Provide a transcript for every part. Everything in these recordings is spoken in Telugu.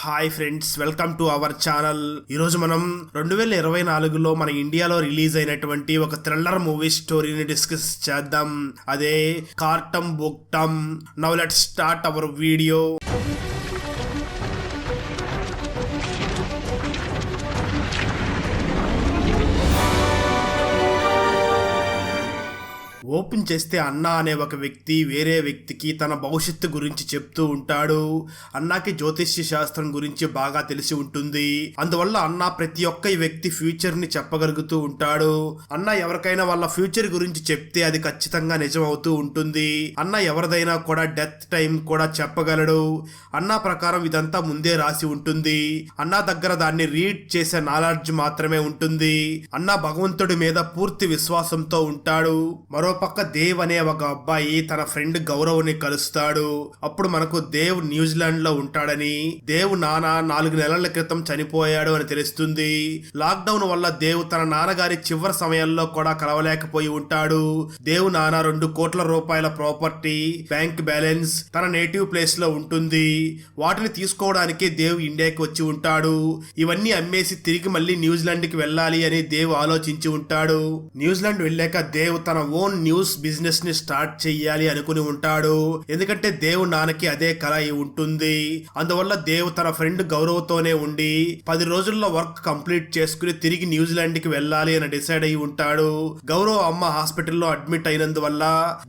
Hi friends, welcome to our channel. ఈరోజు మనం 2024లో మన ఇండియాలో రిలీజ్ అయినటువంటి ఒక థ్రిల్లర్ మూవీ స్టోరీని డిస్కస్ చేద్దాం. అదే కార్టమ్ బుక్టమ్. Now let's start our video. Open చేస్తే అన్నా అనే ఒక వ్యక్తి వేరే వ్యక్తికి తన భవిష్యత్తు గురించి చెప్తూ ఉంటాడు. అన్నాకి జ్యోతిష్య శాస్త్రం గురించి బాగా తెలిసి ఉంటుంది. అందువల్ల అన్నా ప్రతి ఒక్క వ్యక్తి ఫ్యూచర్ ని చెప్పగలుగుతూ ఉంటాడు. అన్నా ఎవరికైనా వాళ్ళ ఫ్యూచర్ గురించి చెప్తే అది ఖచ్చితంగా నిజం అవుతూ ఉంటుంది. అన్నా ఎవరిదైనా కూడా డెత్ టైం కూడా చెప్పగలడు. అన్నా ప్రకారం ఇదంతా ముందే రాసి ఉంటుంది. అన్నా దగ్గర దాన్ని రీడ్ చేసే నాలెడ్జ్ మాత్రమే ఉంటుంది. అన్నా భగవంతుడి మీద పూర్తి విశ్వాసంతో ఉంటాడు. మరో పక్క దేవ్ అనే ఒక అబ్బాయి తన ఫ్రెండ్ గౌరవ్ని కలుస్తాడు. అప్పుడు మనకు దేవ్ న్యూజిలాండ్ లో ఉంటాడని, దేవ్ నాన్న 4 నెలల క్రితం చనిపోయాడు అని తెలుస్తుంది. లాక్డౌన్ వల్ల దేవ్ తన నాన్నగారి చివరి సమయంలో కూడా కలవలేకపోయి ఉంటాడు. దేవ్ నాన్న 2 కోట్ల రూపాయల ప్రాపర్టీ, బ్యాంక్ బ్యాలెన్స్ తన నేటివ్ ప్లేస్ లో ఉంటుంది. వాటిని తీసుకోవడానికి దేవ్ ఇండియాకి వచ్చి ఉంటాడు. ఇవన్నీ అమ్మేసి తిరిగి మళ్ళీ న్యూజిలాండ్ కి వెళ్ళాలి అని దేవ్ ఆలోచించి ఉంటాడు. న్యూజిలాండ్ వెళ్ళాక దేవ్ తన ఓన్ న్యూస్ బిజినెస్ ని స్టార్ట్ చెయ్యాలి అనుకుని ఉంటాడు. ఎందుకంటే దేవ్ నాన్నకి అదే కల అయి ఉంటుంది. అందువల్ల దేవ్ తన ఫ్రెండ్ గౌరవ్ తోనే ఉండి 10 రోజుల్లో వర్క్ కంప్లీట్ చేసుకుని తిరిగి న్యూజిలాండ్ కి వెళ్ళాలి అని డిసైడ్ అయి ఉంటాడు. గౌరవ్ అమ్మ హాస్పిటల్లో అడ్మిట్ అయినందువల్ల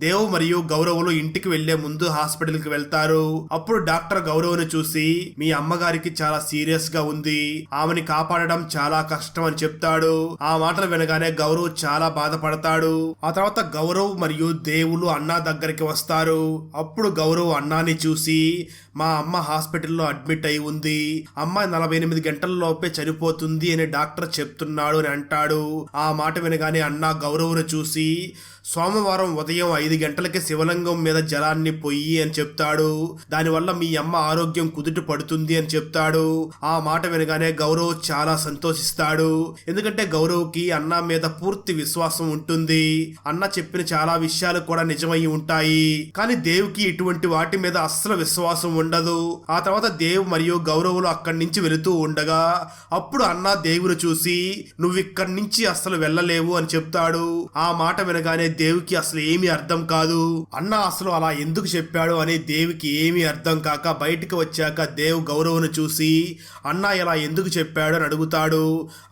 దేవ్ మరియు గౌరవులు ఇంటికి వెళ్లే ముందు హాస్పిటల్ కి వెళ్తారు. అప్పుడు డాక్టర్ గౌరవ్ ను చూసి, మీ అమ్మగారికి చాలా సీరియస్ గా ఉంది, ఆమెని కాపాడడం చాలా కష్టం అని చెప్తాడు. ఆ మాటలు వినగానే గౌరవ్ చాలా బాధపడతాడు. ఆ తర్వాత గౌరవ్ మరియు దేవులు అన్నా దగ్గరికి వస్తారు. అప్పుడు గౌరవ్ అన్నాని చూసి, మా అమ్మ హాస్పిటల్లో అడ్మిట్ అయి ఉంది, అమ్మ 48 గంటల లోపే చనిపోతుంది అని డాక్టర్ చెప్తున్నాడు అని అంటాడు. ఆ మాట వినగానే అన్నా గౌరవ్ను చూసి, సోమవారం ఉదయం 5 గంటలకి శివలింగం మీద జలాన్ని పొయ్యి అని చెప్తాడు. దానివల్ల మీ అమ్మ ఆరోగ్యం కుదుట పడుతుంది అని చెప్తాడు. ఆ మాట వినగానే గౌరవ్ చాలా సంతోషిస్తాడు. ఎందుకంటే గౌరవ్కి అన్నా మీద పూర్తి విశ్వాసం ఉంటుంది. అన్న చెప్పిన చాలా విషయాలు కూడా నిజమై ఉంటాయి. కానీ దేవ్కి ఇటువంటి వాటి మీద అస్సలు విశ్వాసం ఉండదు. ఆ తర్వాత దేవ్ మరియు గౌరవులు అక్కడి నుంచి వెళుతూ ఉండగా అప్పుడు అన్న దేవుని చూసి, నువ్వు ఇక్కడి నుంచి అస్సలు వెళ్ళలేవు అని చెప్తాడు. ఆ మాట వినగానే దేవికి అసలు ఏమీ అర్థం కాదు. అన్న అసలు అలా ఎందుకు చెప్పాడు అని దేవికి ఏమీ అర్థం కాక బయటికి వచ్చాక దేవ్ గౌరవ్ను చూసి, అన్న ఇలా ఎందుకు చెప్పాడు అని అడుగుతాడు.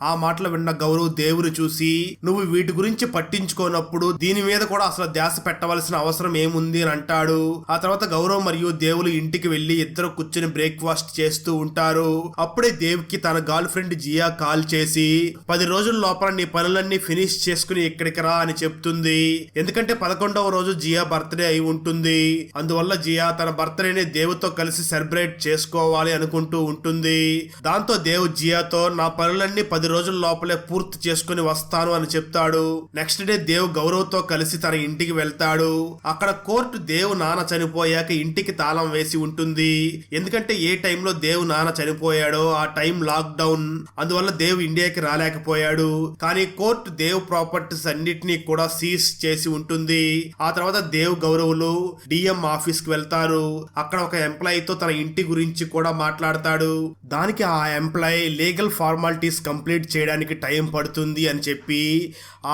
ఆ మాటలు విన్న గౌరవ్ దేవుని చూసి, నువ్వు వీటి గురించి పట్టించుకోనప్పుడు దీని మీద కూడా అసలు ధ్యాస పెట్టవలసిన అవసరం ఏముంది అని అంటాడు. ఆ తర్వాత గౌరవ్ మరియు దేవులు ఇంటికి వెళ్లి ఇద్దరు కూర్చుని బ్రేక్ఫాస్ట్ చేస్తూ ఉంటారు. అప్పుడే దేవ్కి తన గర్ల్ ఫ్రెండ్ జియా కాల్ చేసి, 10 రోజుల లోపల నీ పనులన్నీ ఫినిష్ చేసుకుని ఇక్కడికి రా అని చెప్తుంది. ఎందుకంటే 11వ రోజు జియా బర్త్డే అయి ఉంటుంది. అందువల్ల జియా తన బర్త్డేని దేవుతో కలిసి సెలబ్రేట్ చేసుకోవాలి అనుకుంటూ ఉంటుంది. దాంతో దేవ్ జియాతో, నా పనులన్నీ 10 రోజుల లోపలే పూర్తి చేసుకుని వస్తాను అని చెప్తాడు. నెక్స్ట్ డే దేవ్ గౌరవ్ తో కలిసి తన ఇంటికి వెళ్తాడు. అక్కడ కోర్టు దేవ్ నాన్న చనిపోయాక ఇంటికి తాళం వేసి ఉంటుంది. ఎందుకంటే ఏ టైంలో దేవ్ నాన్న చనిపోయాడో ఆ టైం లాక్ డౌన్. అందువల్ల దేవ్ ఇండియాకి రాలేకపోయాడు. కానీ కోర్టు దేవ్ ప్రాపర్టీస్ అన్నిటినీ కూడా సీజ్ చేసి ఉంటుంది. ఆ తర్వాత దేవ్ గౌరవులు డిఎం ఆఫీస్ కి వెళ్తారు. అక్కడ ఒక ఎంప్లాయీతో తన ఇంటి గురించి కూడా మాట్లాడతాడు. దానికి ఆ ఎంప్లాయీ లీగల్ ఫార్మాలిటీస్ కంప్లీట్ చేయడానికి టైం పడుతుంది అని చెప్పి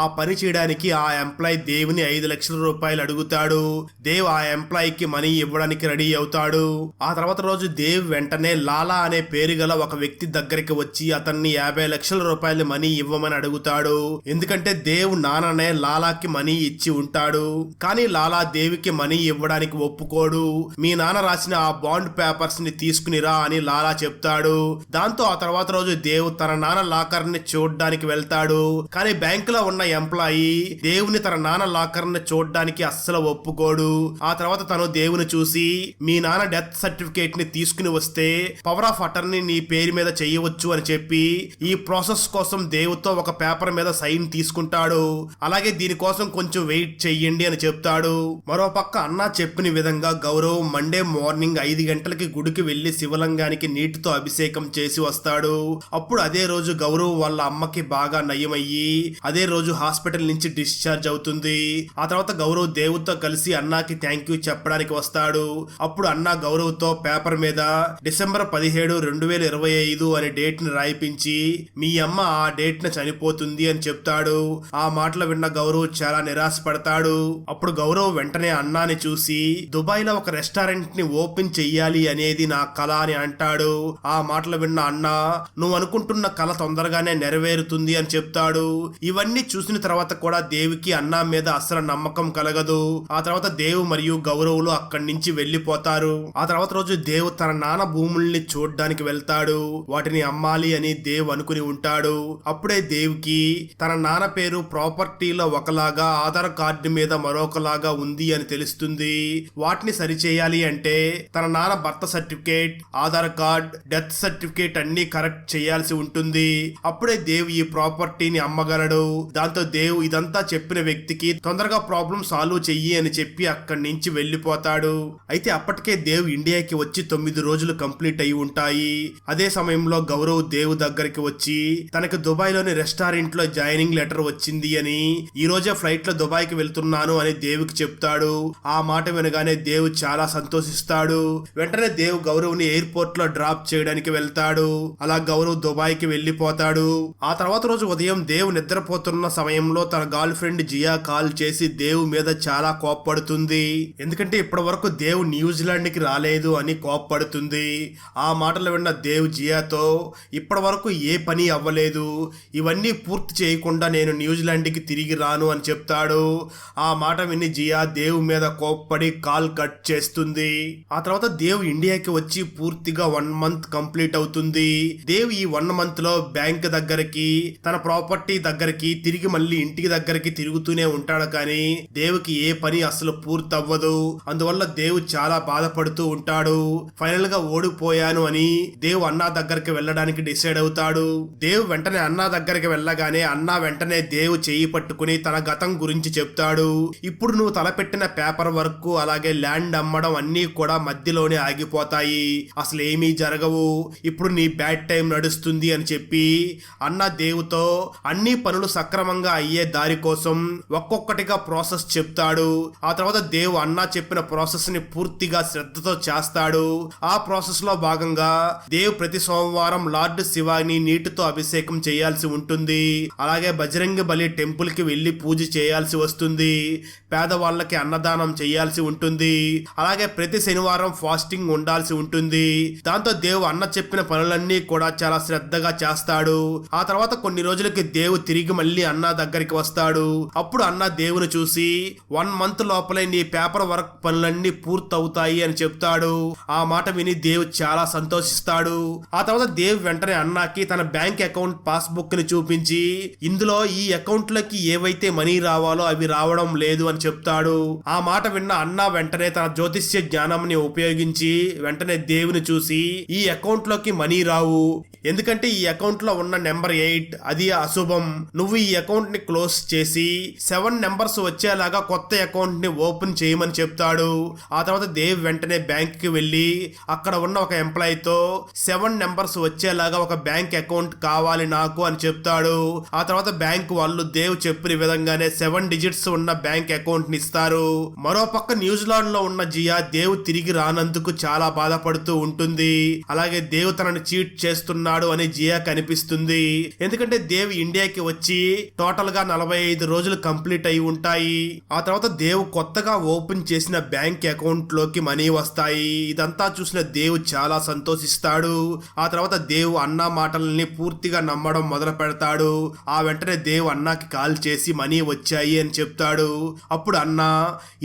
ఆ పని చేయడానికి ఆ ఎంప్లాయీ దేవుని 5 లక్షల రూపాయలు అడుగుతాడు. దేవ్ ఆ ఎంప్లాయీకి మనీ ఇవ్వడానికి రెడీ అవుతాడు. ఆ తర్వాత రోజు దేవ్ వెంటనే లాలా అనే పేరు గల ఒక వ్యక్తి దగ్గరికి వచ్చి అతన్ని 50 లక్షల రూపాయలు మనీ ఇవ్వమని అడుగుతాడు. ఎందుకంటే దేవ్ నాన్ననే లాలాకి మనీ ఇచ్చి ఉంటాడు. కానీ లాలా దేవికి మనీ ఇవ్వడానికి ఒప్పుకోడు. మీ నాన్న రాసిన ఆ బాండ్ పేపర్స్ ని తీసుకునిరా అని లాలా చెప్తాడు. దాంతో ఆ తర్వాత రోజు దేవ్ తన నాన్న లాకర్ ని చూడడానికి వెళ్తాడు. కానీ బ్యాంకులో ఉన్న ఎంప్లాయీ దేవుని తన నాన్న లాకర్ ని చూడడానికి అస్సలు ఒప్పుకోడు. ఆ తర్వాత తను దేవుని చూసి, మీ నాన్న డెత్ సర్టిఫికేట్ ని తీసుకుని వస్తే పవర్ ఆఫ్ అటర్నీ నీ పేరు మీద చేయవచ్చు అని చెప్పి ఈ ప్రాసెస్ కోసం దేవుతో ఒక పేపర్ మీద సైన్ తీసుకుంటాడు. అలాగే దీనికోసం కొంచెం కొంచెం వెయిట్ చెయ్యండి అని చెప్తాడు. మరోపక్క అన్న చెప్పిన విధంగా గౌరవ్ మండే మార్నింగ్ 5 గంటలకి గుడికి వెళ్లి శివలింగానికి నీటితో అభిషేకం చేసి వస్తాడు. అప్పుడు అదే రోజు గౌరవ్ వాళ్ళ అమ్మకి బాగా నయమయ్యి అదే రోజు హాస్పిటల్ నుంచి డిశ్చార్జ్ అవుతుంది. ఆ తర్వాత గౌరవ్ దేవుతో కలిసి అన్నాకి థ్యాంక్ యూ చెప్పడానికి వస్తాడు. అప్పుడు అన్న గౌరవ్ తో పేపర్ మీద డిసెంబర్ 17, 2025 అనే డేట్ ని రాయిపించి మీ అమ్మ ఆ డేట్ ని చనిపోతుంది అని చెప్తాడు. ఆ మాటలు విన్న గౌరవ్ చాలా నిరాశపడతాడు. అప్పుడు గౌరవ్ వెంటనే అన్నాని చూసి దుబాయ్ లో ఒక రెస్టారెంట్ ని ఓపెన్ చెయ్యాలి అనేది నా కళ అని అంటాడు. ఆ మాటలు విన్న అన్న నువ్వు అనుకుంటున్న కళ తొందరగానే నెరవేరుతుంది అని చెప్తాడు. ఇవన్నీ చూసిన తర్వాత కూడా దేవికి అన్నా మీద అసలు నమ్మకం కలగదు. ఆ తర్వాత దేవ్ మరియు గౌరవులు అక్కడి నుంచి వెళ్లిపోతారు. ఆ తర్వాత రోజు దేవ్ తన నాన్న భూముల్ని చూడ్డానికి వెళ్తాడు. వాటిని అమ్మాలి అని దేవ్ అనుకుని ఉంటాడు. అప్పుడే దేవ్కి తన నాన్న పేరు ప్రాపర్టీలో ఒకలాగా ఆధార్ కార్డు మీద మరొకలాగా ఉంది అని తెలుస్తుంది. వాటిని సరిచేయాలి అంటే తన నాన్న birth certificate, Aadhaar card, death certificate అన్ని కరెక్ట్ చేయాల్సి ఉంటుంది. అప్పుడే దేవ్ ఈ ప్రాపర్టీని అమ్మగలడు. దాంతో దేవ్ ఇదంతా చెప్పిన వ్యక్తికి తొందరగా ప్రాబ్లం సాల్వ్ చెయ్యి అని చెప్పి అక్కడి నుంచి వెళ్లిపోతాడు. అయితే అప్పటికే దేవ్ ఇండియాకి వచ్చి 9 రోజులు కంప్లీట్ అయి ఉంటాయి. అదే సమయంలో గౌరవ్ దేవ్ దగ్గరికి వచ్చి తనకు దుబాయ్ లోని రెస్టారెంట్ లో జాయినింగ్ లెటర్ వచ్చింది అని, ఈ రోజే ఫ్లైట్ లో దుబాయ్ కి వెళ్తున్నాను అని దేవ్కి చెప్తాడు. ఆ మాట వినగానే దేవ్ చాలా సంతోషిస్తాడు. వెంటనే దేవ్ గౌరవ్ ని ఎయిర్పోర్ట్ లో డ్రాప్ చేయడానికి వెళ్తాడు. అలా గౌరవ్ దుబాయ్ కి వెళ్లిపోతాడు. ఆ తర్వాత రోజు ఉదయం దేవ్ నిద్రపోతున్న సమయంలో తన గర్ల్ ఫ్రెండ్ జియా కాల్ చేసి దేవ్ మీద చాలా కోప్పడుతుంది. ఎందుకంటే ఇప్పటి వరకు దేవ్ న్యూజిలాండ్ కి రాలేదు అని కోప్పడుతుంది. ఆ మాటలు విన్న దేవ్ జియాతో ఇప్పటి వరకు ఏ పని అవ్వలేదు, ఇవన్నీ పూర్తి చేయకుండా నేను న్యూజిలాండ్ కి తిరిగి రాను అని చెప్తాడు. ఆ మాట విని జియా దేవ్ మీద కోప్పడి కాల్ కట్ చేస్తుంది. ఆ తర్వాత దేవ్ ఇండియాకి వచ్చి పూర్తిగా 1 మంత్ కంప్లీట్ అవుతుంది. దేవ్ ఈ 1 మంత్ లో బ్యాంక్ దగ్గరికి, తన ప్రాపర్టీ దగ్గరికి, తిరిగి మళ్ళీ ఇంటికి దగ్గరికి తిరుగుతూనే ఉంటాడు. కానీ దేవ్కి ఏ పని అసలు పూర్తి అవ్వదు. అందువల్ల దేవ్ చాలా బాధపడుతూ ఉంటాడు. ఫైనల్ గా ఓడిపోయాను అని దేవ్ అన్నా దగ్గరికి వెళ్ళడానికి డిసైడ్ అవుతాడు. దేవ్ వెంటనే అన్నా దగ్గరికి వెళ్ళగానే అన్నా వెంటనే దేవ్ చేయి పట్టుకుని తన గతం గురించి చెప్తాడు. ఇప్పుడు నువ్వు తలపెట్టిన పేపర్ వర్క్ అలాగే ల్యాండ్ అమ్మడం అన్నీ కూడా మధ్యలోనే ఆగిపోతాయి, అసలు ఏమీ జరగవు, ఇప్పుడు నీ బ్యాడ్ టైం నడుస్తుంది అని చెప్పి అన్న దేవుతో అన్ని పనులు సక్రమంగా అయ్యే దారి కోసం ఒక్కొక్కటిగా ప్రాసెస్ చెప్తాడు. ఆ తర్వాత దేవ్ అన్న చెప్పిన ప్రాసెస్ ని పూర్తిగా శ్రద్ధతో చేస్తాడు. ఆ ప్రాసెస్ లో భాగంగా దేవ్ ప్రతి సోమవారం లార్డ్ శివాని నీటితో అభిషేకం చేయాల్సి ఉంటుంది. అలాగే బజరంగ బలి టెంపుల్ కి వెళ్లి పూజ చేయాల్సి వస్తుంది. పేదవాళ్ళకి అన్నదానం చేయాల్సి ఉంటుంది. అలాగే ప్రతి శనివారం ఫాస్టింగ్ ఉండాల్సి ఉంటుంది. దాంతో దేవ్ అన్న చెప్పిన పనులన్నీ కూడా చాలా శ్రద్ధగా చేస్తాడు. ఆ తర్వాత కొన్ని రోజులకి దేవ్ తిరిగి మళ్ళీ అన్న దగ్గరికి వస్తాడు. అప్పుడు అన్న దేవుని చూసి 1 మంత్ లోపలే నీ పేపర్ వర్క్ పనులన్నీ పూర్తవుతాయి అని చెప్తాడు. ఆ మాట విని దేవ్ చాలా సంతోషిస్తాడు. ఆ తర్వాత దేవ్ వెంటనే అన్నకి తన బ్యాంక్ అకౌంట్ పాస్బుక్ ని చూపించి ఇందులో ఈ అకౌంట్ లోకి ఏవైతే మనీ రావాలో అవి రావడం లేదు అని చెప్తాడు. ఆ మాట విన్న అన్న వెంటనే తన జ్యోతిష్య జ్ఞానంని ఉపయోగించి వెంటనే దేవుని చూసి ఈ అకౌంట్ లోకి మనీ రావు, ఎందుకంటే ఈ అకౌంట్ లో ఉన్న నెంబర్ 8 అది అశుభం, నువ్వు ఈ అకౌంట్ ని క్లోజ్ చేసి 7 నెంబర్స్ వచ్చేలాగా కొత్త అకౌంట్ ని ఓపెన్ చేయమని చెప్తాడు. ఆ తర్వాత దేవ్ వెంటనే బ్యాంక్ కి వెళ్లి అక్కడ ఉన్న ఒక ఎంప్లాయీతో 7 నెంబర్స్ వచ్చేలాగా ఒక బ్యాంక్ అకౌంట్ కావాలి నాకు అని చెప్తాడు. ఆ తర్వాత బ్యాంక్ వాళ్ళు దేవ్ చెప్పిన విధంగానే 7 డిజిట్స్ ఉన్న బ్యాంక్ అకౌంట్ ని ఇస్తారు. మరోపక్క న్యూజిలాండ్ లో ఉన్న జియా దేవ్ తిరిగి రానందుకు చాలా బాధపడుతూ ఉంటుంది. అలాగే దేవ్ తనని చీట్ చేస్తున్నాడు అని జియా కనిపిస్తుంది. ఎందుకంటే దేవ్ ఇండియాకి వచ్చి టోటల్ గా 45 రోజులు కంప్లీట్ అయి ఉంటాయి. ఆ తర్వాత దేవ్ కొత్తగా ఓపెన్ చేసిన బ్యాంక్ అకౌంట్ లోకి మనీ వస్తాయి. ఇదంతా చూసిన దేవ్ చాలా సంతోషిస్తాడు. ఆ తర్వాత దేవ్ అన్న మాటల్ని పూర్తిగా నమ్మడం మొదలు పెడతాడు. ఆ వెంటనే దేవ్ అన్నకి కాల్ చేసి మనీ వచ్చాయి అని చెప్తాడు. అప్పుడు అన్న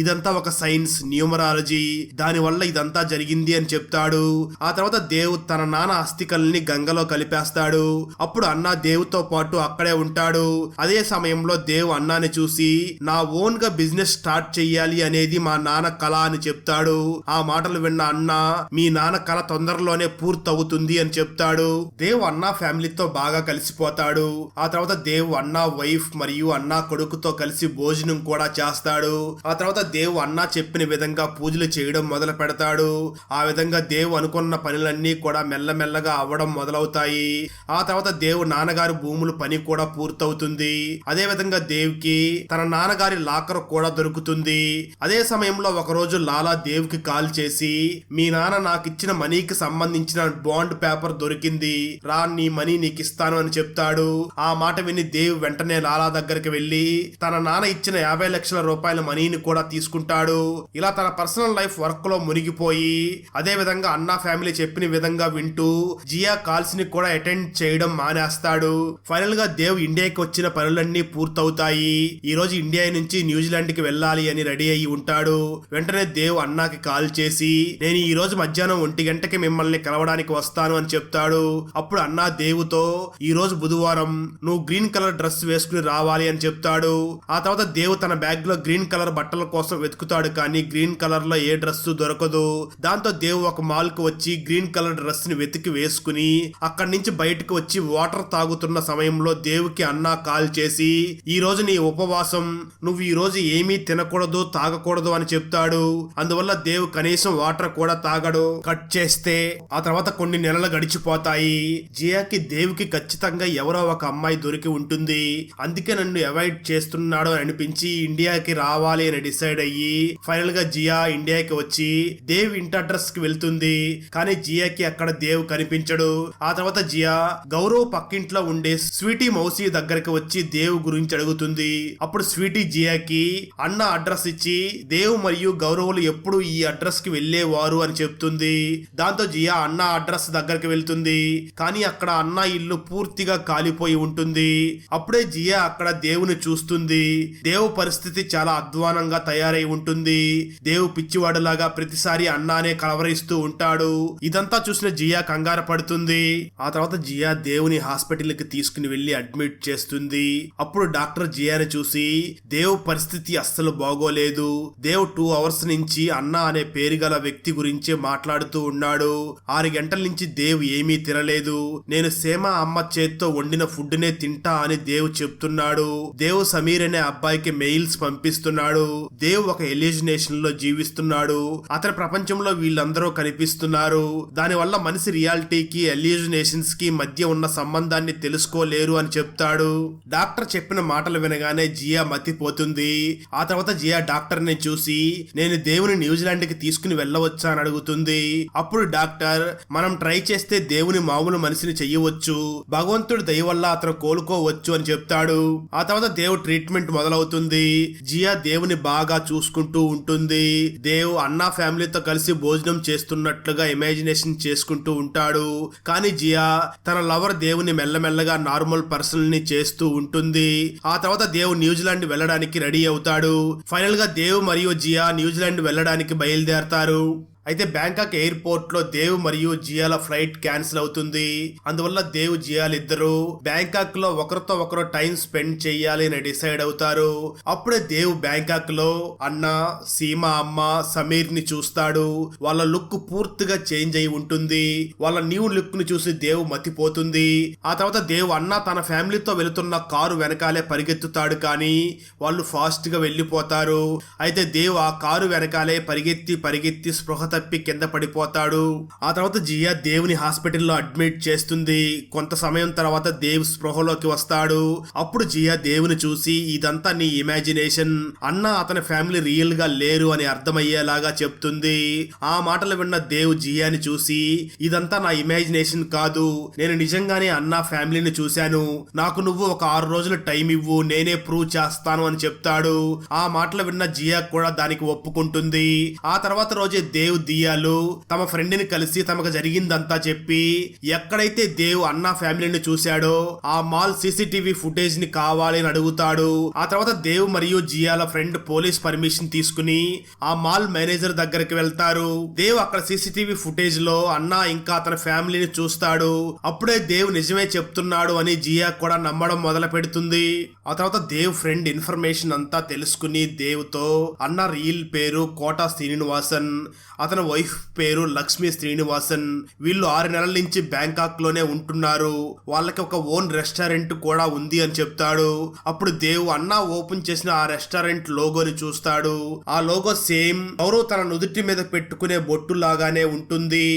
ఇదంతా ఒక సైన్స్, న్యూమరాలజీ, దాని వల్ల ఇదంతా జరిగింది అని చెప్తాడు. ఆ తర్వాత దేవ్ తన నాన్న అస్థికల్ని గంగలో గంగలో కలిపేస్తాడు. అప్పుడు అన్న దేవుతో పాటు అక్కడే ఉంటాడు. అదే సమయంలో దేవ్ అన్నాని చూసి నా ఓన్ గా బిజినెస్ స్టార్ట్ చెయ్యాలి అనేది మా నాన్న కళ అని చెప్తాడు. ఆ మాటలు విన్న అన్న మీ నాన్న కళ తొందరలోనే పూర్తవుతుంది అని చెప్తాడు. దేవ్ అన్న ఫ్యామిలీతో బాగా కలిసిపోతాడు. ఆ తర్వాత దేవ్ అన్న వైఫ్ మరియు అన్న కొడుకుతో కలిసి భోజనం కూడా చేస్తాడు. ఆ తర్వాత దేవ్ అన్న చెప్పిన విధంగా పూజలు చేయడం మొదలు పెడతాడు. ఆ విధంగా దేవ్ అనుకున్న పనులన్నీ కూడా మెల్లమెల్లగా అవ్వడం మొదలవుతాయి. ఆ తర్వాత దేవ్ నాన్నగారి భూముల పని కూడా పూర్తవుతుంది. అదే విధంగా దేవ్ కి తన నాన్నగారి లాకర్ కూడా దొరుకుతుంది. అదే సమయంలో ఒకరోజు లాలా దేవ్ కి కాల్ చేసి మీ నాన్న నాకు ఇచ్చిన మనీకి సంబంధించిన బాండ్ పేపర్ దొరికింది రా, నీ మనీ నీకు ఇస్తాను అని చెప్తాడు. ఆ మాట విని దేవ్ వెంటనే లాలా దగ్గరికి వెళ్లి తన నాన్న ఇచ్చిన 50 లక్షల రూపాయల మనీని కూడా తీసుకుంటాడు. ఇలా తన పర్సనల్ లైఫ్ వర్క్ లో మునిగిపోయి అదే విధంగా అన్న ఫ్యామిలీ చెప్పిన విధంగా వింటూ జియా కాల్స్ ని కూడా అటెండ్ చేయడం మానేస్తాడు. ఫైనల్ గా దేవ్ ఇండియాకి వచ్చిన పనులన్నీ పూర్తవుతాయి. ఈ రోజు ఇండియా నుంచి న్యూజిలాండ్ కి వెళ్ళాలి అని రెడీ అయ్యి ఉంటాడు. వెంటనే దేవ్ అన్నాకి కాల్ చేసి నేను ఈ రోజు మధ్యాహ్నం 1 గంటకి మిమ్మల్ని కలవడానికి వస్తాను అని చెప్తాడు. అప్పుడు అన్న దేవుతో ఈ రోజు బుధవారం నువ్వు గ్రీన్ కలర్ డ్రెస్ వేసుకుని రావాలి అని చెప్తాడు. ఆ తర్వాత దేవ్ తన బ్యాగ్ లో గ్రీన్ కలర్ బట్టల కోసం వెతుకుతాడు, కానీ గ్రీన్ కలర్ లో ఏ డ్రెస్ దొరకదు. దాంతో దేవ్ ఒక మాల్ కు వచ్చి గ్రీన్ కలర్ డ్రెస్ ని వెతికి వేసుకుని అక్కడి నుంచి బయటకు వచ్చి వాటర్ తాగుతున్న సమయంలో దేవ్ కి అన్న కాల్ చేసి ఈ రోజు నీ ఉపవాసం, నువ్వు ఈ రోజు ఏమీ తినకూడదు తాగకూడదు అని చెప్తాడు. అందువల్ల దేవ్ కనీసం వాటర్ కూడా తాగడు. కట్ చేస్తే ఆ తర్వాత కొన్ని నెలలు గడిచిపోతాయి. జియాకి దేవ్ కి ఖచ్చితంగా ఎవరో ఒక అమ్మాయి దొరికి ఉంటుంది. అందుకే నన్ను అవాయిడ్ చేస్తున్నాడు అని అనిపించి ఇండియాకి రావాలి అని డిసైడ్ అయ్యి ఫైనల్ గా జియా ఇండియాకి వచ్చి దేవ్ ఇంటి అడ్రస్ కి వెళ్తుంది. కానీ జియాకి అక్కడ దేవ్ కనిపించడు. ఆ తర్వాత జియా గౌరవ్ పక్కింట్లో ఉండే స్వీటీ మౌసి దగ్గరికి వచ్చి దేవ్ గురించి అడుగుతుంది. అప్పుడు స్వీటీ జియాకి అన్న అడ్రస్ ఇచ్చి దేవ్ మరియు గౌరవులు ఎప్పుడు ఈ అడ్రస్ కి వెళ్లేవారు అని చెప్తుంది. దాంతో జియా అన్న అడ్రస్ దగ్గరికి వెళ్తుంది. కానీ అక్కడ అన్న ఇల్లు పూర్తిగా కాలిపోయి ఉంటుంది. అప్పుడే జియా అక్కడ దేవుని చూస్తుంది. దేవ్ పరిస్థితి చాలా అధ్వానంగా తయారై ఉంటుంది. దేవ్ పిచ్చివాడులాగా ప్రతిసారి అన్నానే కలవరిస్తూ ఉంటాడు. ఇదంతా చూసిన జియా కంగారు పడుతుంది. ఆ తర్వాత జియా దేవుని హాస్పిటల్ కి తీసుకుని వెళ్లి అడ్మిట్ చేస్తుంది. అప్పుడు డాక్టర్ జియాని చూసి దేవ్ పరిస్థితి అస్సలు బాగోలేదు. దేవ్ 2 అవర్స్ నుంచి అన్న అనే పేరు గల వ్యక్తి గురించి మాట్లాడుతూ ఉన్నాడు. 6 గంటల నుంచి దేవ్ ఏమీ తినలేదు. నేను సేమ అమ్మ చేత్తో వండిన ఫుడ్ నే తింటా అని దేవ్ చెప్తున్నాడు. దేవ్ సమీర్ అనే అబ్బాయికి మెయిల్స్ పంపిస్తున్నాడు. దేవ్ ఒక ఎల్యూజినేషన్ లో జీవిస్తున్నాడు. అతని ప్రపంచంలో వీళ్ళందరూ కనిపిస్తున్నారు. దాని వల్ల మనిషి రియాలిటీకి ఎల్యూజినేషన్స్ కి మధ్య ఉన్న సంబంధాన్ని తెలుసుకోలేరు అని చెప్తాడు. డాక్టర్ చెప్పిన మాటలు వినగానే జియా మతిపోతుంది. ఆ తర్వాత జియా డాక్టర్ ని చూసి నేను దేవుని న్యూజిలాండ్ కి తీసుకుని వెళ్ళవచ్చా అని అడుగుతుంది. అప్పుడు డాక్టర్ మనం ట్రై చేస్తే దేవుని మామూలు మనిషిని చెయ్యవచ్చు, భగవంతుడి దయ వల్ల అతను కోలుకోవచ్చు అని చెప్తాడు. ఆ తర్వాత దేవ్ ట్రీట్మెంట్ మొదలవుతుంది. జియా దేవుని బాగా చూసుకుంటూ ఉంటుంది. దేవ్ అన్నా ఫ్యామిలీతో కలిసి భోజనం చేస్తున్నట్లుగా ఇమాజినేషన్ చేసుకుంటూ ఉంటాడు. కానీ జియా తన లవర్ దేవుని మెల్లమెల్లగా నార్మల్ పర్సన్ ని చేస్తూ ఉంటుంది. ఆ తర్వాత దేవ్ న్యూజిలాండ్ వెళ్ళడానికి రెడీ అవుతాడు. ఫైనల్ గా దేవ్ మరియు జియా న్యూజిలాండ్ వెళ్ళడానికి బయలుదేరతారు. అయితే బ్యాంకాక్ ఎయిర్పోర్ట్ లో దేవ్ మరియు జియాల ఫ్లైట్ క్యాన్సిల్ అవుతుంది. అందువల్ల దేవ్ జియాలు ఇద్దరు బ్యాంకాక్ లో ఒకరితో ఒకరు టైం స్పెండ్ చేయాలి అని డిసైడ్ అవుతారు. అప్పుడే దేవ్ బ్యాంకాక్ లో అన్న, సీమా అమ్మ, సమీర్ ని చూస్తాడు. వాళ్ళ లుక్ పూర్తిగా చేంజ్ అయి ఉంటుంది. వాళ్ళ న్యూ లుక్ ని చూసి దేవ్ మతిపోతుంది. ఆ తర్వాత దేవ్ అన్న తన ఫ్యామిలీతో వెళుతున్న కారు వెనకాలే పరిగెత్తుతాడు, కానీ వాళ్ళు ఫాస్ట్ గా వెళ్లిపోతారు. అయితే దేవ్ ఆ కారు వెనకాలే పరిగెత్తి స్పృహ తప్పి కింద పడిపోతాడు. ఆ తర్వాత జియా దేవుని హాస్పిటల్లో అడ్మిట్ చేస్తుంది. కొంత సమయం తర్వాత దేవ్ స్పృహలోకి వస్తాడు. అప్పుడు జియా దేవుని చూసి ఇదంతా నీ ఇమాజినేషన్, అన్న అతని ఫ్యామిలీ రియల్ గా లేరు అని అర్థమయ్యేలాగా చెప్తుంది. ఆ మాటలు విన్న దేవ్ జియాని చూసి ఇదంతా నా ఇమాజినేషన్ కాదు, నేను నిజంగానే అన్న ఫ్యామిలీని చూశాను, నాకు నువ్వు ఒక 6 రోజులు టైం ఇవ్వు, నేనే ప్రూవ్ చేస్తాను అని చెప్తాడు. ఆ మాటలు విన్న జియా కూడా దానికి ఒప్పుకుంటుంది. ఆ తర్వాత రోజే దేవ్ దియాలు తమ ఫ్రెండ్ ని కలిసి తమకు జరిగిందంతా చెప్పి ఎక్కడైతే దేవ్ అన్నా ఫ్యామిలీని చూశాడో ఆ మాల్ సీసీటీవీ ఫుటేజ్ ని కావాలి అని అడుగుతాడు. ఆ తర్వాత దేవ్ మరియు జియాల ఫ్రెండ్ పోలీస్ పర్మిషన్ తీసుకుని ఆ మాల్ మేనేజర్ దగ్గరికి వెళ్తారు. దేవ్ అక్కడ సీసీటీవీ ఫుటేజ్ లో అన్నా ఇంకా అతని ఫ్యామిలీని చూస్తాడు. అప్పుడే దేవ్ నిజమే చెప్తున్నాడు అని జియా కూడా నమ్మడం మొదలు పెడుతుంది. ఆ తర్వాత దేవ్ ఫ్రెండ్ ఇన్ఫర్మేషన్ అంతా తెలుసుకుని దేవ్ తో అన్న రియల్ పేరు కోటా శ్రీనివాసన్, అతని వైఫ్ పేరు లక్ష్మీ శ్రీనివాసన్, వీళ్ళు 6 నెలల నుంచి బ్యాంకాక్ లోనే ఉంటున్నారు, వాళ్ళకి ఒక ఓన్ రెస్టారెంట్ కూడా ఉంది అని చెప్తాడు. అప్పుడు దేవ్ అన్న ఓపెన్ చేసిన ఆ రెస్టారెంట్ లోగోని చూస్తాడు. ఆ లోగో సేమ్ గౌరవ్ తన నుదుటి మీద పెట్టుకునే బొట్టు లాగానే ఉంటుంది.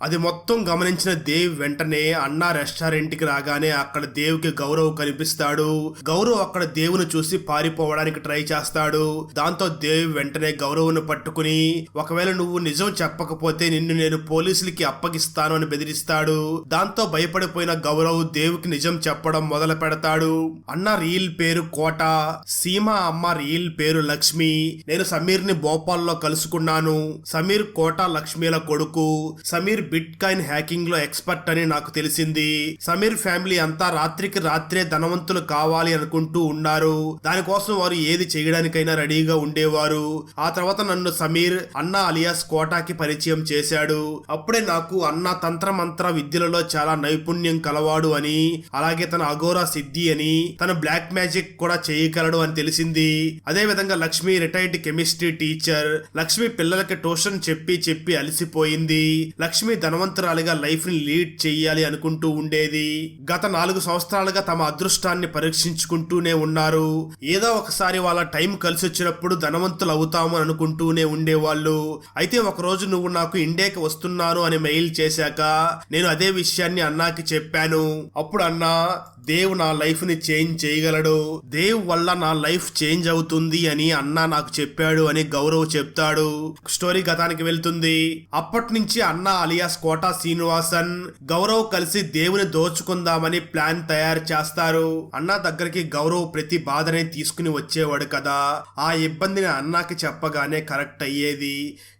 అది మొత్తం గమనించిన దేవ్ వెంటనే అన్నా రెస్టారెంట్ కి రాగానే అక్కడ దేవ్ కి గౌరవ్ కనిపిస్తాడు. గౌరవ్ అక్కడ దేవుని చూసి పారిపోవడానికి ట్రై చేస్తాడు. దాంతో దేవ్ వెంటనే గౌరవ్ను పట్టుకుని ఒకవేళ నువ్వు నిజం చెప్పకపోతే నిన్ను నేను పోలీసులకి అప్పగిస్తాను అని బెదిరిస్తాడు. దాంతో భయపడిపోయిన గౌరవ్ దేవ్ కి నిజం చెప్పడం మొదలు పెడతాడు. అన్న రియల్ పేరు కోట, సీమ అమ్మ రియల్ పేరు లక్ష్మి. నేను సమీర్ ని భోపాల్లో కలుసుకున్నాను. సమీర్ కోట లక్ష్మిల కొడుకు. సమీర్ బిట్ కాయిన్ హ్యాకింగ్ లో ఎక్స్పర్ట్ అని నాకు తెలిసింది. సమీర్ ఫ్యామిలీ అంతా రాత్రికి రాత్రే ధనవంతులు కావాలి అనుకుంటూ ఉన్నారు. దానికోసం వారు ఏది చేయడానికైనా రెడీగా ఉండేవారు. ఆ తర్వాత నన్ను సమీర్ అన్న అలియాస్ కోటాకి పరిచయం చేశాడు. అప్పుడే నాకు అన్న తంత్రమంత్ర విద్యలలో చాలా నైపుణ్యం కలవాడు అని, అలాగే తన అఘోరా సిద్ధి అని, తన బ్లాక్ మ్యాజిక్ కూడా చేయగలడు అని తెలిసింది. అదే విధంగా Lakshmi retired chemistry teacher. Lakshmi పిల్లలకి ట్యూషన్ చెప్పి అలసిపోయింది. లక్ష్మి ధనవంతురాలిగా లైఫ్ ని లీడ్ చెయ్యాలి అనుకుంటూ ఉండేది. గత 4 సంవత్సరాలుగా తమ అదృష్టాన్ని పరీక్షించుకుంటూనే ఉన్నారు. ఏదో ఒకసారి వాళ్ళ టైం కలిసి వచ్చినప్పుడు ధనవంతులు అవుతాము అనుకుంటూనే ఉండేవాళ్ళు. అయితే ఒక రోజు నువ్వు నాకు ఇండియాకి వస్తున్నాను అని మెయిల్ చేశాక నేను అదే విషయాన్ని అన్నాకి చెప్పాను. అప్పుడు అన్నా దేవ్ నా లైఫ్ ని చేంజ్ చేయగలడు, దేవ్ వల్ల నా లైఫ్ చేంజ్ అవుతుంది అని అన్న నాకు చెప్పాడు అని గౌరవ్ చెప్తాడు. స్టోరీ గతానికి వెళ్తుంది. అప్పటి నుంచి అన్న అలియాస్ కోటా శ్రీనివాసన్ గౌరవ్ కలిసి దేవుని దోచుకుందామని ప్లాన్ తయారు చేస్తారు. అన్న దగ్గరికి గౌరవ్ ప్రతి బాధని తీసుకుని వచ్చేవాడు కదా. ఆ ఇబ్బందిని అన్నాకి చెప్పగానే కరెక్ట్ అయ్యేది.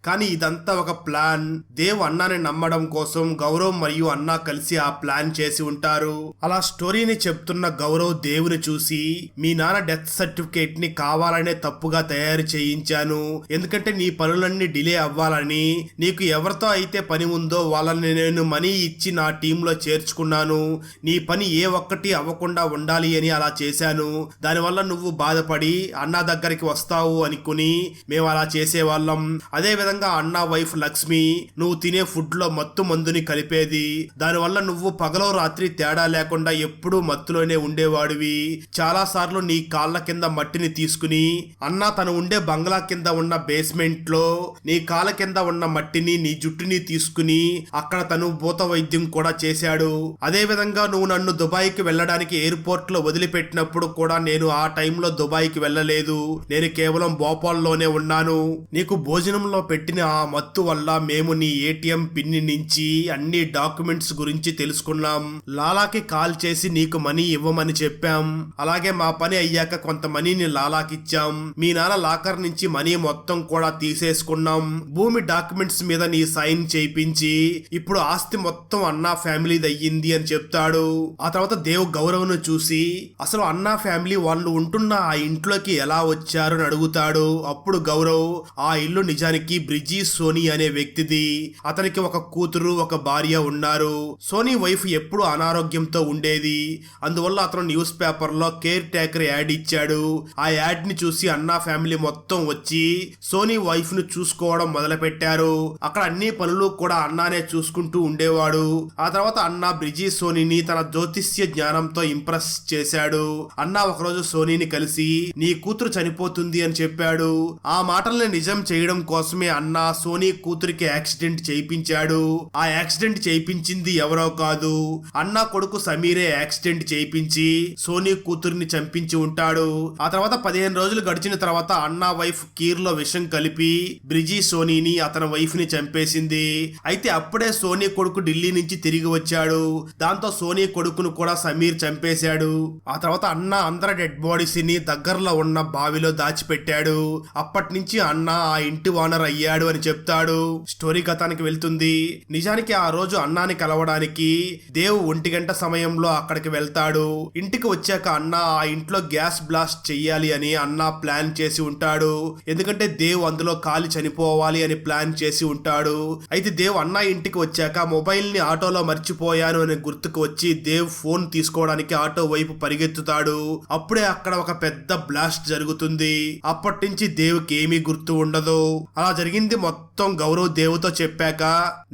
కానీ ఇదంతా ఒక ప్లాన్. దేవ్ అన్నాని నమ్మడం కోసం గౌరవ్ మరియు అన్నా కలిసి ఆ ప్లాన్ చేసి ఉంటారు. అలా స్టోరీని చెప్తున్న గౌరవ్ దేవుని చూసి మీ నాన్న డెత్ సర్టిఫికేట్ ని కావాలనే తప్పుగా తయారు చేయించాను, ఎందుకంటే నీ పనులన్నీ డిలే అవ్వాలని. నీకు ఎవరితో అయితే పని ఉందో వాళ్ళని నేను మనీ ఇచ్చి నా టీంలో చేర్చుకున్నాను. నీ పని ఏ ఒక్కటి అవ్వకుండా ఉండాలి అని అలా చేశాను. దానివల్ల నువ్వు బాధపడి అన్నా దగ్గరికి వస్తావు అనుకుని మేము అలా చేసేవాళ్ళం. అదే విధంగా అన్నా వైఫ్ లక్ష్మి నువ్వు తినే ఫుడ్ లో మత్తు మందుని కలిపేది. దానివల్ల నువ్వు పగలో రాత్రి తేడా లేకుండా ఎప్పుడూ మత్తులోనే ఉండేవాడివి. చాలా సార్లు నీ కాళ్ళ కింద మట్టిని తీసుకుని అన్నా తను ఉండే బంగ్లా కింద ఉన్న బేస్మెంట్ లో నీ కాళ్ళ కింద ఉన్న మట్టిని నీ జుట్టుని తీసుకుని అక్కడ తను భూత వైద్యం కూడా చేశాడు. అదే విధంగా నువ్వు నన్ను దుబాయ్ కి వెళ్ళడానికి ఎయిర్పోర్ట్ లో వదిలిపెట్టినప్పుడు కూడా నేను ఆ టైంలో దుబాయ్ కి వెళ్ళలేదు. నేను కేవలం భోపాల్లోనే ఉన్నాను. నీకు భోజనంలో పెట్టిన ఆ మత్తు వల్ల మేము నీ ఏటీఎం పిన్ నుంచి అన్ని డాక్యుమెంట్స్ గురించి తెలుసుకున్నాం. లాలాకి కాల్ చేసి నీకు మనీ ఇవ్వమని చెప్పాం. అలాగే మా పని అయ్యాక కొంత మనీని లాలాకిచ్చాం. మీ నాన్న లాకర్ నుంచి మనీ మొత్తం కూడా తీసేసుకున్నాం. భూమి డాక్యుమెంట్స్ మీద నీ సైన్ చేయించి ఇప్పుడు ఆస్తి మొత్తం అన్నా ఫ్యామిలీది అయ్యింది అని చెప్తాడు. ఆ తర్వాత దేవ్ గౌరవ్ను చూసి అసలు అన్నా ఫ్యామిలీ వాళ్ళు ఉంటున్న ఆ ఇంట్లోకి ఎలా వచ్చారు అని అడుగుతాడు. అప్పుడు గౌరవ్ ఆ ఇల్లు నిజానికి బ్రిజీ సోనీ అనే వ్యక్తిది. అతనికి ఒక కూతురు ఒక భార్య ఉన్నారు. సోనీ వైఫ్ ఎప్పుడు అనారోగ్యంతో ఉండేది. అందువల్ల అతను న్యూస్ పేపర్ లో కేర్ టేకర్ యాడ్ ఇచ్చాడు. ఆ యాడ్ ని చూసి అన్నా ఫ్యామిలీ మొత్తం వచ్చి సోనీ వైఫ్ ను చూసుకోవడం మొదలు పెట్టారు. అక్కడ అన్ని పనులు కూడా అన్నానే చూసుకుంటూ ఉండేవాడు. ఆ తర్వాత అన్నా బ్రిజీ సోనీని తన జ్యోతిష్య జ్ఞానంతో ఇంప్రెస్ చేశాడు. అన్నా ఒకరోజు సోనీని కలిసి నీ కూతురు చనిపోతుంది అని చెప్పాడు. ఆ మాటల్ని నిజం చేయడం కోసమే అన్నా సోనీ కూతురికి యాక్సిడెంట్ చేయించాడు. ఆ యాక్సిడెంట్ చేయించింది ఎవరో కాదు, అన్నా కొడుకు సమీరే యాక్సిడెంట్ చేయించి సోనీ కూతురిని చంపించి ఉంటాడు. ఆ తర్వాత 15 రోజులు గడిచిన తర్వాత అన్నా వైఫ్ కీర్ లో విషం కలిపి బ్రిజీ సోనీని అతని వైఫ్ ని చంపేసింది. అయితే అప్పుడే సోనీ కొడుకు ఢిల్లీ నుంచి తిరిగి వచ్చాడు. దాంతో సోనీ కొడుకును కూడా సమీర్ చంపేశాడు. ఆ తర్వాత అన్నా అందరి డెడ్ బాడీస్ ని దగ్గరలో ఉన్న బావిలో దాచిపెట్టాడు. అప్పటి నుంచి అన్నా ఆ ఇంటి ఓనర్ అయ్యాడు. అయ్యాడు అని చెప్తాడు. స్టోరీ కథానికి వెళ్తుంది. నిజానికి ఆ రోజు అన్నాని కలవడానికి దేవ్ 1 గంట సమయంలో అక్కడికి వెళ్తాడు. ఇంటికి వచ్చాక అన్న ఆ ఇంట్లో గ్యాస్ బ్లాస్ట్ చెయ్యాలి అని అన్న ప్లాన్ చేసి ఉంటాడు. ఎందుకంటే దేవ్ అందులో కాలి చనిపోవాలి అని ప్లాన్ చేసి ఉంటాడు. అయితే దేవ్ అన్న ఇంటికి వచ్చాక మొబైల్ ని ఆటోలో మర్చిపోయాను అని గుర్తుకు వచ్చి దేవ్ ఫోన్ తీసుకోవడానికి ఆటో వైపు పరిగెత్తుతాడు. అప్పుడే అక్కడ ఒక పెద్ద బ్లాస్ట్ జరుగుతుంది. అప్పటి నుంచి దేవుకి ఏమీ గుర్తు ఉండదు. అలా జరిగింది మొత్తం గౌరవ్ దేవుతో చెప్పాక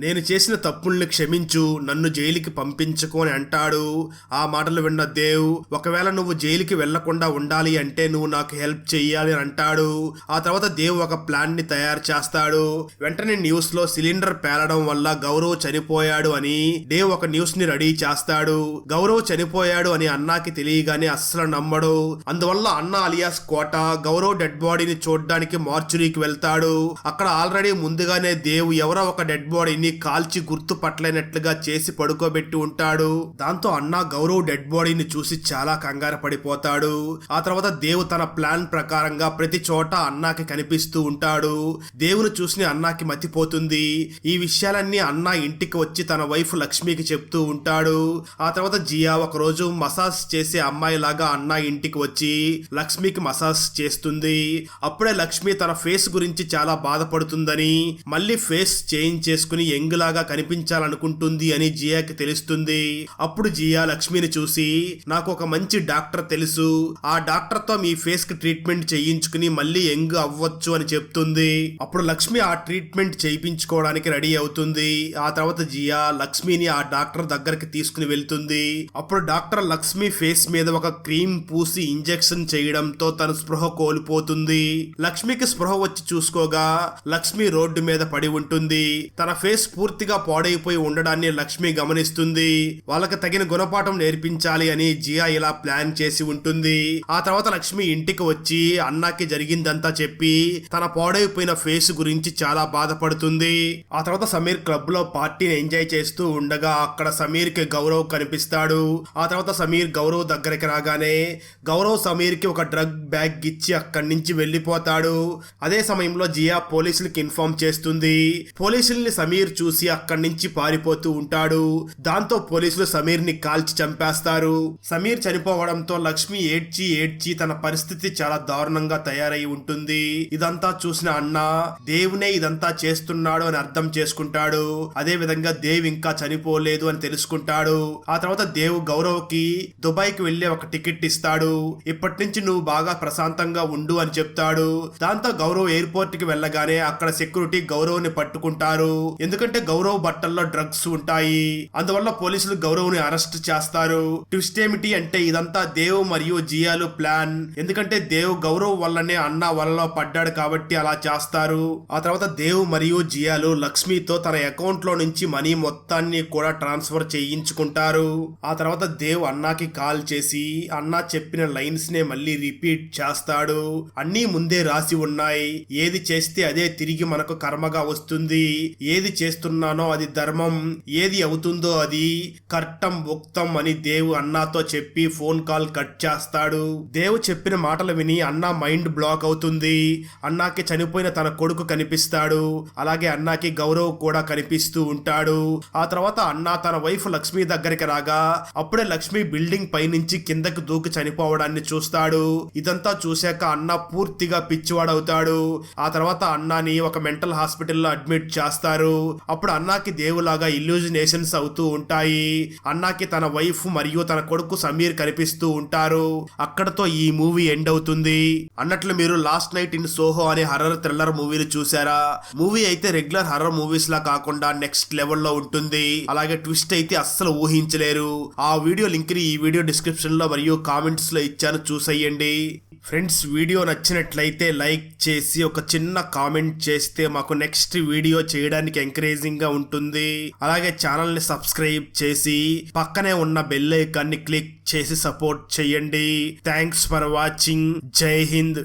నేను చేసిన తప్పుల్ని క్షమించు, నన్ను జైలుకి పంపించుకో అని అంటాడు. ఆ మాటలు విన్న దేవ్ ఒకవేళ నువ్వు జైలుకి వెళ్లకుండా ఉండాలి అంటే నువ్వు నాకు హెల్ప్ చెయ్యాలి అని అంటాడు. ఆ తర్వాత దేవ్ ఒక ప్లాన్ ని తయారు చేస్తాడు. వెంటనే న్యూస్ లో సిలిండర్ పేలడం వల్ల గౌరవ్ చనిపోయాడు అని దేవ్ ఒక న్యూస్ ని రెడీ చేస్తాడు. గౌరవ్ చనిపోయాడు అని అన్నాకి తెలియగానే అస్సలు నమ్మడు. అందువల్ల అన్న అలియాస్ కోట గౌరవ్ డెడ్ బాడీని చూడ్డానికి మార్చురీకి వెళ్తాడు. అక్కడ ఆల్రెడీ ముందుగానే దేవ్ ఎవరో ఒక డెడ్ బాడీని కాల్చి గుర్తు పట్టలేనట్లుగా చేసి పడుకోబెట్టి ఉంటాడు. దాంతో అన్న గౌరవ్ డెడ్ బాడీని చూసి చాలా కంగారు పడిపోతాడు. ఆ తర్వాత దేవ్ తన ప్లాన్ ప్రకారంగా ప్రతి చోట అన్నాకి కనిపిస్తూ ఉంటాడు. దేవుని చూసి అన్నాకి మతిపోతుంది. ఈ విషయాలన్నీ అన్న ఇంటికి వచ్చి తన వైఫ్ లక్ష్మికి చెప్తూ ఉంటాడు. ఆ తర్వాత జియా ఒక రోజు మసాజ్ చేసే అమ్మాయి లాగా అన్న ఇంటికి వచ్చి లక్ష్మికి మసాజ్ చేస్తుంది. అప్పుడే లక్ష్మి తన ఫేస్ గురించి చాలా బాధపడుతుందని మళ్ళీ ఫేస్ చేంజ్ చేసుకుని యంగ్ లాగా కనిపించాలనుకుంటుంది అని జియాకి తెలుస్తుంది. అప్పుడు జియా లక్ష్మిని చూసి నాకు ఒక మంచి డాక్టర్ తెలుసు, ఆ డాక్టర్ తో మీ ఫేస్ కి ట్రీట్మెంట్ చేయించుకుని మళ్ళీ యంగ్ అవ్వచ్చు అని చెప్తుంది. అప్పుడు లక్ష్మి ఆ ట్రీట్మెంట్ చేయించుకోవడానికి రెడీ అవుతుంది. ఆ తర్వాత జియా లక్ష్మిని ఆ డాక్టర్ దగ్గరికి తీసుకుని వెళ్తుంది. అప్పుడు డాక్టర్ లక్ష్మి ఫేస్ మీద ఒక క్రీమ్ పూసి ఇంజెక్షన్ చేయడంతో తన స్పృహ కోల్పోతుంది. లక్ష్మికి స్పృహ వచ్చి చూసుకోగా లక్ష్మి రోడ్డు మీద పడి ఉంటుంది. తన ఫేస్ పూర్తిగా పాడైపోయి ఉండడాన్ని లక్ష్మి గమనిస్తుంది. వాళ్ళకి తగిన గుణపాఠం నేర్పించాలి అని జియా ఇలా ప్లాన్ చేసి ఉంటుంది. ఆ తర్వాత లక్ష్మి ఇంటికి వచ్చి అన్నాకి జరిగిందంతా చెప్పి తన పాడైపోయిన ఫేస్ గురించి చాలా బాధపడుతుంది. ఆ తర్వాత సమీర్ క్లబ్ లో పార్టీని ఎంజాయ్ చేస్తూ ఉండగా అక్కడ సమీర్ కి గౌరవ్ కనిపిస్తాడు. ఆ తర్వాత సమీర్ గౌరవ్ దగ్గరికి రాగానే గౌరవ్ సమీర్ కి ఒక డ్రగ్ బ్యాగ్ ఇచ్చి అక్కడి నుంచి వెళ్లిపోతాడు. అదే సమయంలో జియా పోలీసులకి ఇన్ఫార్మ్ చేస్తుంది. పోలీసుల్ని సమీర్ చూసి అక్కడి నుంచి పారిపోతూ ఉంటాడు. దాంతో పోలీసులు సమీర్ ని కాల్చి చంపేస్తారు. సమీర్ చనిపోవడంతో లక్ష్మి ఏడ్చి తన పరిస్థితి చాలా దారుణంగా తయారై ఉంటుంది. ఇదంతా చూసిన అన్న దేవునే ఇదంతా చేస్తున్నాడు అని అర్థం చేసుకుంటాడు. అదే విధంగా దేవ్ ఇంకా చనిపోలేదు అని తెలుసుకుంటాడు. ఆ తర్వాత దేవ్ గౌరవ్ కి దుబాయ్ కి వెళ్లే ఒక టికెట్ ఇస్తాడు. ఇప్పటి నుంచి నువ్వు బాగా ప్రశాంతంగా ఉండు అని చెప్తాడు. దాంతో గౌరవ్ ఎయిర్పోర్ట్ కి వెళ్ళగానే అక్కడ సెక్యూరిటీ గౌరవ్ ని పట్టుకుంటారు. ఎందుకంటే గౌరవ్ బట్టల్లో డ్రగ్స్ ఉంటాయి. అందువల్ల పోలీసులు గౌరవ్ ని అరెస్ట్ చేస్తారు. ట్విస్ట్ ఏమిటి అంటే ఇదంతా దేవ్ మరియు జియాలు ప్లాన్. ఎందుకంటే దేవ్ గౌరవ్ వల్లనే అన్న వలలో పడ్డాడు కాబట్టి అలా చేస్తారు. ఆ తర్వాత దేవ్ మరియు జియాలు లక్ష్మితో తన అకౌంట్ లో నుంచి మనీ మొత్తాన్ని కూడా ట్రాన్స్ఫర్ చేయించుకుంటారు. ఆ తర్వాత దేవ్ అన్నాకి కాల్ చేసి అన్నా చెప్పిన లైన్స్ నే మళ్ళీ రిపీట్ చేస్తాడు. అన్నీ ముందే రాసి ఉన్నాయి. ఏది చేస్తే అదే తిరిగి మనకు కర్మగా వస్తుంది. ఏది చేస్తున్నానో అది ధర్మం, ఏది అవుతుందో అది కర్తం ఉక్తం అని దేవ్ అన్నాతో చెప్పి ఫోన్ కాల్ కట్ చేస్తాడు. దేవ్ చెప్పిన మాటలు విని అన్నా మైండ్ బ్లాక్ అవుతుంది. అన్నాకి చనిపోయిన తన కొడుకు కనిపిస్తాడు. అలాగే అన్నాకి గౌరవ్ కూడా కనిపిస్తూ ఉంటాడు. ఆ తర్వాత అన్నా తన వైఫ్ లక్ష్మి దగ్గరికి రాగా అప్పుడే లక్ష్మి బిల్డింగ్ పై నుంచి కిందకి దూకి చనిపోవడాన్ని చూస్తాడు. ఇదంతా చూశాక అన్న పూర్తిగా పిచ్చివాడవుతాడు. ఆ తర్వాత అన్నాని ఒక మెంటల్ హాస్పిటల్లో అడ్మిట్ చేస్తారు. అప్పుడు అన్నాకి దేవులాగా ఇల్యూజినేషన్స్ అవుతూ ఉంటాయి. అన్నాకి తన వైఫ్ మరియు తన కొడుకు సమీర్ కనిపిస్తూ ఉంటారు. అక్కడతో ఈ మూవీ ఎండ్ అవుతుంది. అన్నట్లు మీరు లాస్ట్ నైట్ ఇన్ సోహో అనే హర్రర్ థ్రిల్లర్ మూవీని చూసారా? మూవీ అయితే రెగ్యులర్ హర్రర్ మూవీస్ లా కాకుండా నెక్స్ట్ లెవెల్లో ఉంటుంది. అలాగే ట్విస్ట్ అయితే అస్సలు ఊహించలేరు. ఆ వీడియో లింక్ ని ఈ వీడియో డిస్క్రిప్షన్ లో మరియు కామెంట్స్ లో ఇచ్చాను, చూసేయండి. ఫ్రెండ్స్, వీడియో నచ్చినట్లయితే లైక్ చేసి ఒక చిన్న కామెంట్ చేస్తే మాకు నెక్స్ట్ వీడియో చేయడానికి ఎంకరేజింగ్ గా ఉంటుంది. అలాగే ఛానల్ ని సబ్స్క్రైబ్ చేసి పక్కనే ఉన్న బెల్ ఐకాన్ ని క్లిక్ చేసి సపోర్ట్ చేయండి. Thanks for watching. జై హింద్.